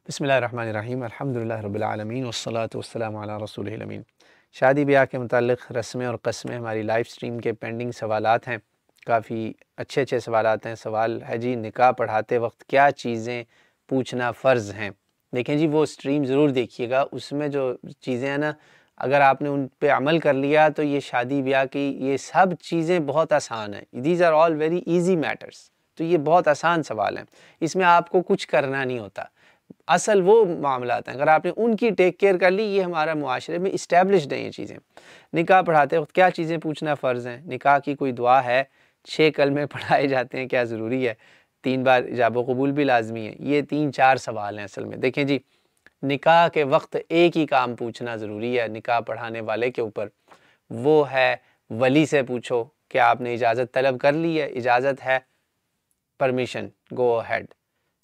बिस्मिल्लाहिर्रहमानिर्रहीम अल्हम्दुलिल्लाहि रब्बिल आलमीन वस्सलातु वस्सलामु अला रसूलिहिल अमीन। शादी ब्याह के मुताल्लिक़ रस्में और कस्में हमारी लाइव स्ट्रीम के पेंडिंग सवालात हैं। काफ़ी अच्छे सवालात हैं। सवाल है जी, निकाह पढ़ाते वक्त क्या चीज़ें पूछना फ़र्ज़ हैं। देखें जी, वो स्ट्रीम ज़रूर देखिएगा, उसमें जो चीज़ें हैं ना, अगर आपने उन पे अमल कर लिया तो ये शादी ब्याह की ये सब चीज़ें बहुत आसान हैं। These are all very easy matters. तो ये बहुत आसान सवाल हैं, इसमें आपको कुछ करना नहीं होता। असल वो मामलात हैं, अगर आपने उनकी टेक केयर कर ली, ये हमारा मुआशरे में इस्टेब्लिश्ड हैं ये चीज़ें। निकाह पढ़ाते वक्त क्या चीज़ें पूछना फ़र्ज़ हैं। निकाह की कोई दुआ है, 6 कलमे पढ़ाए जाते हैं, क्या ज़रूरी है, 3 बार इजाब कबूल भी लाजमी है। ये 3-4 सवाल हैं असल में। देखें जी, निकाह के वक्त एक ही काम पूछना ज़रूरी है निकाह पढ़ाने वाले के ऊपर, वो है वली से पूछो कि आपने इजाज़त तलब कर ली है, इजाज़त है, permission, go ahead,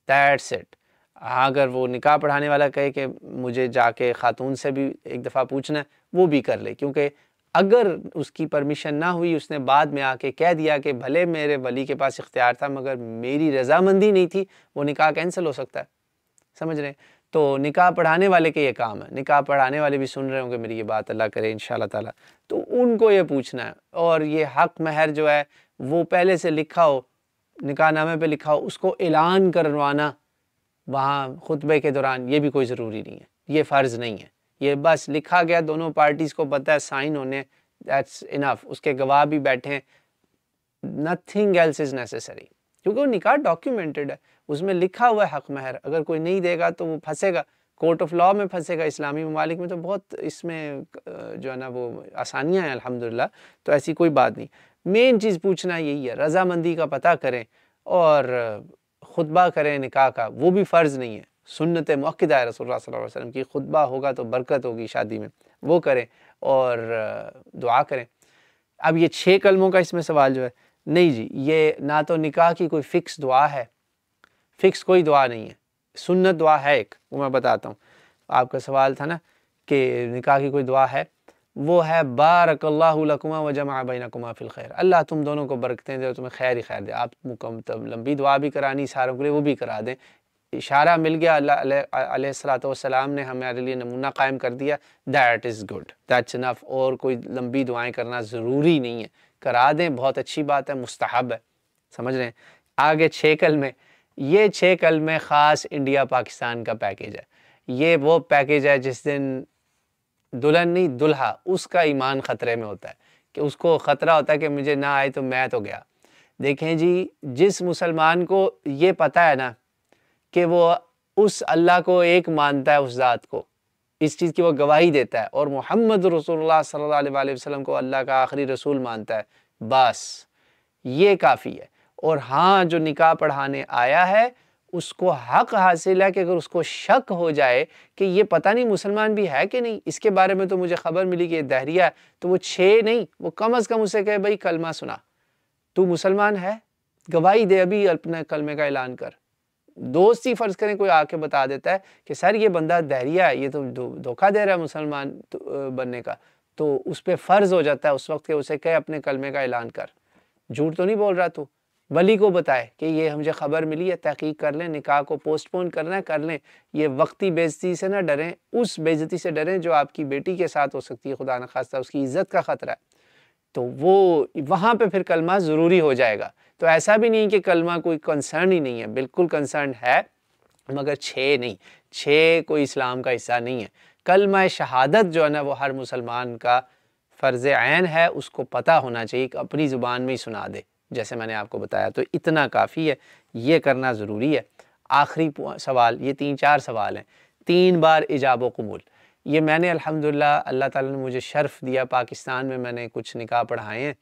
that's it. अगर वो निकाह पढ़ाने वाला कहे कि मुझे जाके ख़ातून से भी एक दफ़ा पूछना है, वो भी कर ले, क्योंकि अगर उसकी परमिशन ना हुई, उसने बाद में आके कह दिया कि भले मेरे वली के पास इख्तियार था मगर मेरी रजामंदी नहीं थी, वो निकाह कैंसिल हो सकता है। समझ रहे हैं? तो निकाह पढ़ाने वाले के ये काम है। निकाह पढ़ाने वाले भी सुन रहे होंगे मेरी ये बात, अल्लाह करे इंशाल्लाह ताला, तो उनको ये पूछना है। और ये हक महर जो है वो पहले से लिखा हो, निकाहनामे पे लिखा हो, उसको ऐलान करवाना वहाँ खुतबे के दौरान, ये भी कोई ज़रूरी नहीं है, ये फ़र्ज़ नहीं है। ये बस लिखा गया, दोनों पार्टीज़ को पता है, साइन होने, दैट्स इनफ। उसके गवाह भी बैठे हैं, नथिंग एल्स इज़ नेसेसरी, क्योंकि वो निकाह डॉक्यूमेंटेड है, उसमें लिखा हुआ है हक महर। अगर कोई नहीं देगा तो वो फंसेगा, कोर्ट ऑफ लॉ में फंसेगा। इस्लामी ममालिक में तो बहुत इसमें जो है ना वो आसानियाँ हैं अल्हम्दुलिल्लाह, तो ऐसी कोई बात नहीं। मेन चीज़ पूछना यही है, रज़ामंदी का पता करें और खुतबा करें निकाह का, वो भी फ़र्ज़ नहीं है, सुन्नत मुअक्कदा है रसूलुल्लाह सल्लल्लाहु अलैहि वसल्लम की। खुतबा होगा तो बरकत होगी शादी में, वो करें और दुआ करें। अब ये 6 कलमों का इसमें सवाल जो है, नहीं जी, ये ना तो निकाह की कोई फ़िक्स दुआ है, फ़िक्स कोई दुआ नहीं है। सुन्नत दुआ है एक, वो मैं बताता हूँ। आपका सवाल था ना कि निकाह की कोई दुआ है, वो है बारकल्लाहु लकुमा व जमा बैनकुमा फ़िल खैर। अल्लाह तुम दोनों को बरकतें दे और तुम्हें खैर ही खैर दे। आप मुकम्मल लंबी दुआ भी करानी सारों के लिए, वो भी करा दें। इशारा मिल गया, अल्लाह अलैहिस्सलातु वस्सलाम ने हमारे लिए नमूना कायम कर दिया, that is good, that's enough. और कोई लंबी दुआएं करना ज़रूरी नहीं है, करा दें, बहुत अच्छी बात है, मुस्तहब है। समझ रहे हैं? आगे 6 कलमे, ये 6 कलमे ख़ास इंडिया पाकिस्तान का पैकेज है। ये वो पैकेज है जिस दिन दुल्हन नहीं, दुल्हा, उसका ईमान ख़तरे में होता है, कि उसको ख़तरा होता है कि मुझे ना आए तो मैं तो गया। देखें जी, जिस मुसलमान को ये पता है ना कि वो उस अल्लाह को एक मानता है, उस ज़ात को, इस चीज़ की वो गवाही देता है और मोहम्मद रसूलुल्लाह सल्लल्लाहु अलैहि वसल्लम को अल्लाह का आखिरी रसूल मानता है, बस ये काफ़ी है। और हाँ, जो निकाह पढ़ाने आया है उसको हक हासिल है कि अगर उसको शक हो जाए कि ये पता नहीं मुसलमान भी है कि नहीं, इसके बारे में तो मुझे खबर मिली कि ये दहरिया है, तो वो 6 नहीं, वो कम अज़ कम उसे कहे भाई कलमा सुना, तू मुसलमान है, गवाही दे, अभी अपने कलमे का ऐलान कर। दोस्त ही फ़र्ज़ करें कोई आके बता देता है कि सर ये बंदा दहरिया है, ये तो धोखा दे रहा है मुसलमान बनने का, तो उस पे फ़र्ज़ हो जाता है उस वक्त कि उसे कहे अपने कलमे का ऐलान कर, झूठ तो नहीं बोल रहा तू। वली को बताए कि ये मुझे खबर मिली है, तहकीक कर लें, निकाह को पोस्टपोन करना है कर लें। ये वक्ती बेइज्जती से ना डरें, उस बेइज्जती से डरें जो आपकी बेटी के साथ हो सकती है, खुदा न खास्ता उसकी इज़्ज़त का ख़तरा है, तो वो वहाँ पे फिर कलमा ज़रूरी हो जाएगा। तो ऐसा भी नहीं कि कलमा कोई कंसर्न ही नहीं है, बिल्कुल कंसर्न है, मगर 6 नहीं, 6 कोई इस्लाम का हिस्सा नहीं है। कलमा शहादत जो है ना, वो हर मुसलमान का फ़र्ज़ ऐन है, उसको पता होना चाहिए कि अपनी ज़ुबान में ही सुना दे, जैसे मैंने आपको बताया। तो इतना काफ़ी है, ये करना ज़रूरी है। आखिरी सवाल, ये 3-4 सवाल हैं। 3 बार इजाब व कबूल, ये मैंने अल्हम्दुलिल्लाह, अल्लाह ताला ने मुझे शर्फ़ दिया, पाकिस्तान में मैंने कुछ निकाह पढ़ाए हैं,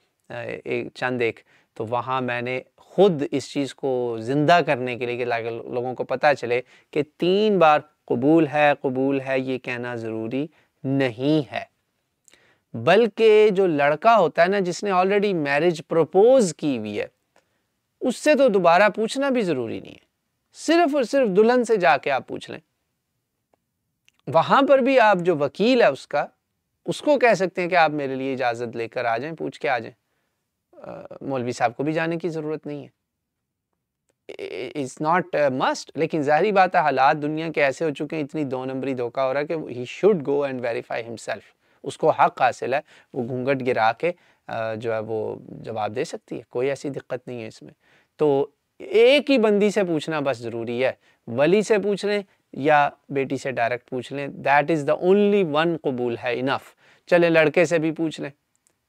एक, तो वहाँ मैंने ख़ुद इस चीज़ को ज़िंदा करने के लिए कि लोगों को पता चले कि 3 बार कबूल है ये कहना ज़रूरी नहीं है। बल्कि जो लड़का होता है ना, जिसने ऑलरेडी मैरिज प्रपोज़ की हुई है, उससे तो दोबारा पूछना भी ज़रूरी नहीं है, सिर्फ़ और सिर्फ़ दुल्हन से जाके आप पूछ लें। वहाँ पर भी आप जो वकील है उसका, उसको कह सकते हैं कि आप मेरे लिए इजाज़त लेकर आ जाएँ, पूछ के आ जाएँ। मौलवी साहब को भी जाने की ज़रूरत नहीं है। इज़ नॉट मस्ट, लेकिन ज़ाहिर बात है हालात दुनिया के ऐसे हो चुके हैं, इतनी दो नंबरी धोखा हो रहा है कि he should go and verify himself. उसको हक हासिल है, वो घूंघट गिरा के जो है वो जवाब दे सकती है, कोई ऐसी दिक्कत नहीं है इसमें। तो एक ही बंदी से पूछना बस ज़रूरी है, वली से पूछ लें या बेटी से डायरेक्ट पूछ लें, that is the only one कबूल है, इनफ। चले लड़के से भी पूछ लें,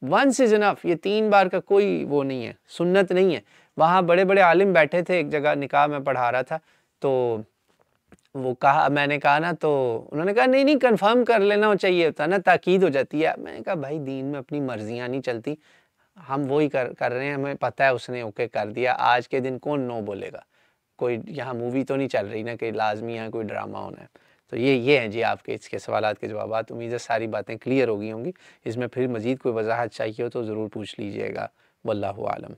वंस इज़ इनफ। ये 3 बार का कोई वो नहीं है, सुन्नत नहीं है। वहाँ बड़े बड़े आलिम बैठे थे, एक जगह निकाह में पढ़ा रहा था, तो वो कहा, मैंने कहा ना, तो उन्होंने कहा नहीं नहीं कंफर्म कर लेना चाहिए होता ना, ताकीद हो जाती है। मैंने कहा भाई दीन में अपनी मर्जियाँ नहीं चलती, हम वही कर रहे हैं, हमें पता है उसने ओके कर दिया, आज के दिन कौन नो बोलेगा। कोई यहाँ मूवी तो नहीं चल रही ना कि लाजमी यहाँ कोई ड्रामा होना है। तो ये हैं जी आपके इसके सवालात के जवाबात। उम्मीद है सारी बातें क्लियर हो गई होंगी। इसमें फिर मज़ीद कोई वजाहत चाहिए हो तो ज़रूर पूछ लीजिएगा। वल्लाहु आलम।